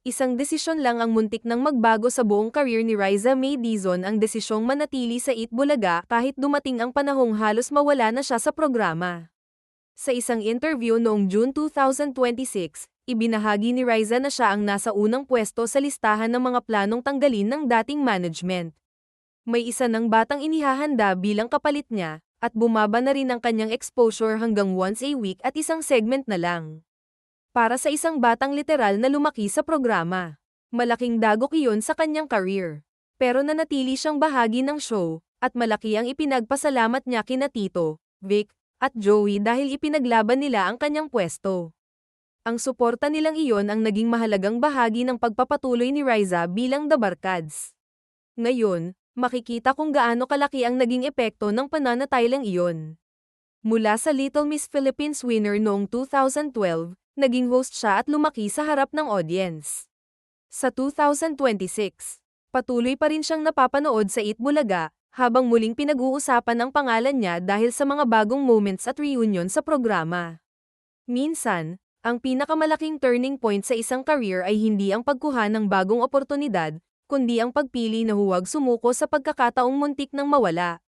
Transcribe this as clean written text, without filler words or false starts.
Isang desisyon lang ang muntik nang magbago sa buong career ni Riza May Dizon, ang desisyong manatili sa Eat Bulaga kahit dumating ang panahong halos mawala na siya sa programa. Sa isang interview noong June 2026, ibinahagi ni Riza na siya ang nasa unang pwesto sa listahan ng mga planong tanggalin ng dating management. May isa ng batang inihahanda bilang kapalit niya, at bumaba na rin ang kanyang exposure hanggang once a week at isang segment na lang. Para sa isang batang literal na lumaki sa programa, malaking dagok iyon sa kanyang career. Pero nanatili siyang bahagi ng show, at malaki ang ipinagpasalamat niya kina Tito, Vic, at Joey dahil ipinaglaban nila ang kanyang pwesto. Ang suporta nilang iyon ang naging mahalagang bahagi ng pagpapatuloy ni Riza bilang The Barkads. Ngayon, makikita kung gaano kalaki ang naging epekto ng pananatiling iyon. Mula sa Little Miss Philippines winner noong 2012, naging host siya at lumaki sa harap ng audience. Sa 2026, patuloy pa rin siyang napapanood sa Eat Bulaga, habang muling pinag-uusapan ang pangalan niya dahil sa mga bagong moments at reunion sa programa. Minsan, ang pinakamalaking turning point sa isang career ay hindi ang pagkuha ng bagong oportunidad, kundi ang pagpili na huwag sumuko sa pagkakataong muntik nang mawala.